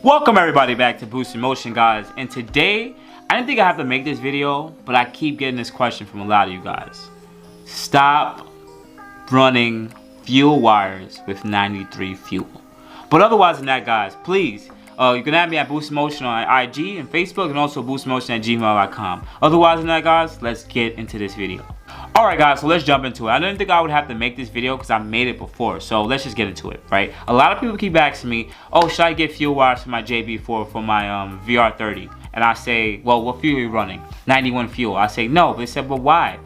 Welcome everybody back to Boost in Motion, guys. And today, I didn't think I have to make this video, but I keep getting this question from a lot of you guys. Stop running fuel wires with 93 fuel. But otherwise than that, guys, please, you can add me at Boost in Motion on IG and Facebook, and also boostinmotion@gmail.com. Otherwise than that, guys, let's get into this video. Alright guys, so let's jump into it. I didn't think I would have to make this video because I made it before, so let's just get into it, right? A lot of people keep asking me, oh, should I get fuel wires for my Jb4 for my VR30? And I say, well, what fuel are you running? 91 fuel. I say, no. They said, well, why?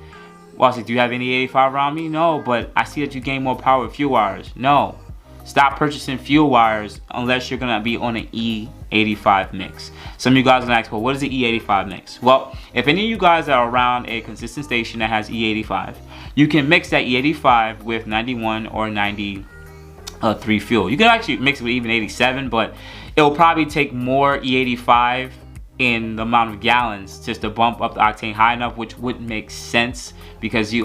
Well, I said, do you have any 85 around me? No, but I see that you gain more power with fuel wires. No. Stop purchasing fuel wires unless you're going to be on an E85 mix. Some of you guys are going to ask, well, what is the E85 mix? Well, if any of you guys are around a consistent station that has E85, you can mix that E85 with 91 or 93 fuel. You can actually mix it with even 87, but it will probably take more E85 in the amount of gallons just to bump up the octane high enough, which wouldn't make sense because you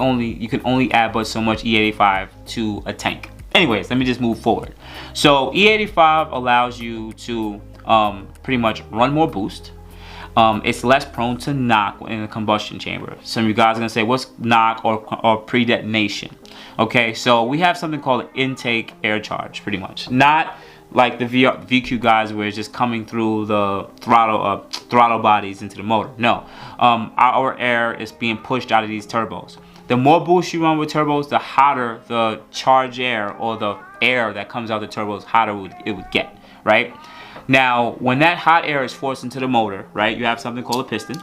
can only add but so much E85 to a tank. Anyways, let me just move forward. So E85 allows you to pretty much run more boost. It's less prone to knock in the combustion chamber. Some of you guys are gonna say, what's knock or pre-detonation? Okay, so we have something called intake air charge, pretty much. Not like the VQ guys where it's just coming through the throttle bodies into the motor. No, our air is being pushed out of these turbos. The more boost you run with turbos, the hotter the charged air or the air that comes out of the turbos, hotter it would get, right? Now, when that hot air is forced into the motor, right, you have something called a piston.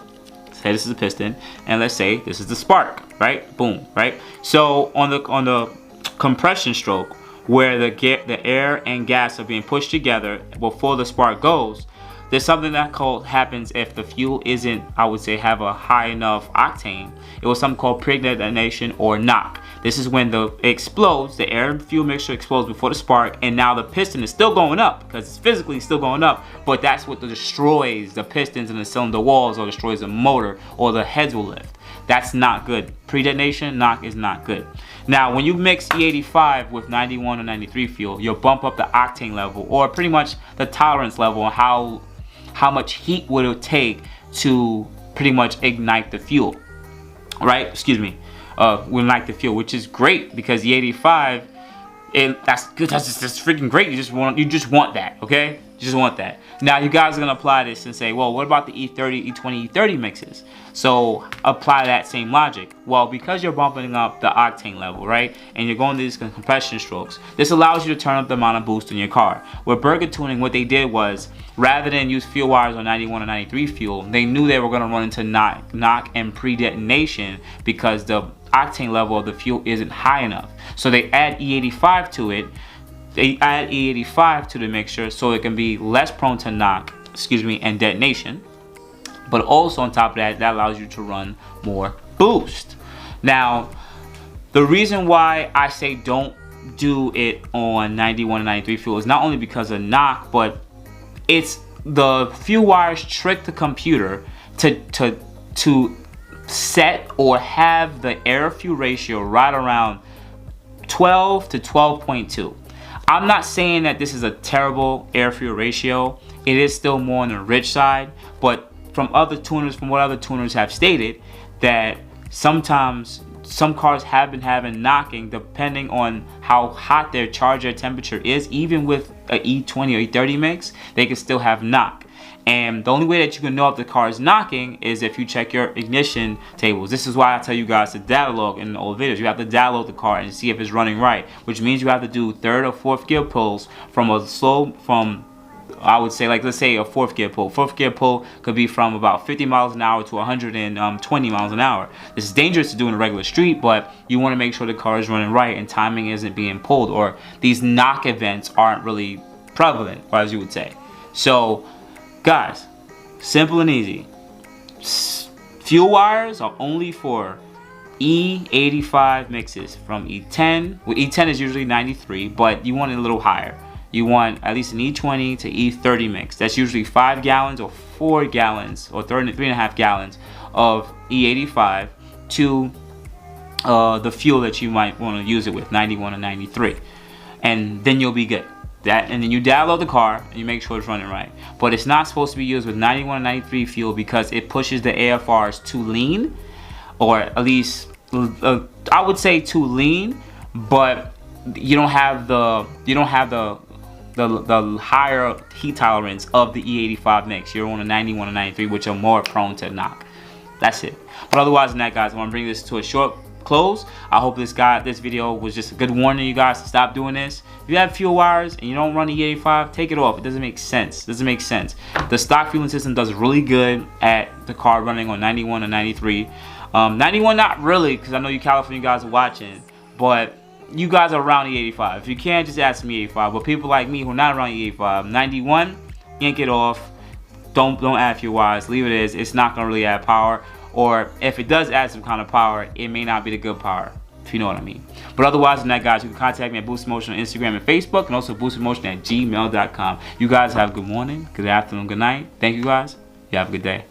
Say this is a piston, and let's say this is the spark, right? Boom, right? So on the compression stroke, where the air and gas are being pushed together before the spark goes, there's something that happens if the fuel isn't, I would say, have a high enough octane. It was something called pre-detonation or knock. This is when it explodes, the air and fuel mixture explodes before the spark, and now the piston is still going up because it's physically still going up, but that's what destroys the pistons and the cylinder walls or destroys the motor, or the heads will lift. That's not good. Pre-detonation, knock is not good. Now, when you mix E85 with 91 or 93 fuel, you'll bump up the octane level, or pretty much the tolerance level, on how much heat would it take to pretty much ignite the fuel, right? Excuse me, ignite the fuel, which is great because E85, that's good. That's freaking great. You just want that, okay? You just want that. Now you guys are gonna apply this and say, well, what about the E30, E20, E30 mixes? So apply that same logic. Well, because you're bumping up the octane level, right, and you're going to these compression strokes, this allows you to turn up the amount of boost in your car. With Burger Tuning, what they did was, rather than use fuel wires on 91 or 93 fuel, they knew they were going to run into knock and pre-detonation because the octane level of the fuel isn't high enough. So they add E85 to it. They add E85 to the mixture so it can be less prone to knock, and detonation. But also on top of that, that allows you to run more boost. Now, the reason why I say don't do it on 91 and 93 fuel is not only because of knock, but it's the fuel wires trick the computer to set or have the air fuel ratio right around 12 to 12.2. I'm not saying that this is a terrible air fuel ratio. It is still more on the rich side, but from what other tuners have stated, that sometimes some cars have been having knocking depending on how hot their charger temperature is. Even with a E20 or E30 mix, they can still have knock. And the only way that you can know if the car is knocking is if you check your ignition tables. This is why I tell you guys to data log in the old videos. You have to data log the car and see if it's running right, which means you have to do third or fourth gear pulls I would say, like, let's say a fourth gear pull. Fourth gear pull could be from about 50 miles an hour to 120 miles an hour. This is dangerous to do in a regular street, but you want to make sure the car is running right and timing isn't being pulled, or these knock events aren't really prevalent, or as you would say. So, guys, simple and easy. Fuel wires are only for E85 mixes from E10. Well, E10 is usually 93, but you want it a little higher. You want at least an E20 to E30 mix. That's usually 5 gallons or 4 gallons or 3.5 gallons of E85 to the fuel that you might want to use it with, 91 or 93. And then you'll be good. That, and then you download the car and you make sure it's running right. But it's not supposed to be used with 91 and 93 fuel because it pushes the AFRs too lean, or at least I would say too lean. But you don't have the higher heat tolerance of the E85 mix. You're on a 91 and 93, which are more prone to knock. That's it. But otherwise than that, guys, I want to bring this to a short close. I hope this video was just a good warning, you guys, to stop doing this. If you have fuel wires and you don't run the E85, take it off. It doesn't make sense. It doesn't make sense. The stock fueling system does really good at the car running on 91 and 93. 91 not really, because I know you California guys are watching, but you guys are around the 85. If you can't, just ask me 85. But people like me who are not around the 85, 91, yank it off. Don't add fuel wires. Leave it as. It's not gonna really add power. Or if it does add some kind of power, it may not be the good power, if you know what I mean. But otherwise than that, guys, you can contact me at Boost Motion on Instagram and Facebook, and also boostmotion@gmail.com. You guys have good morning, good afternoon, good night. Thank you, guys. You have a good day.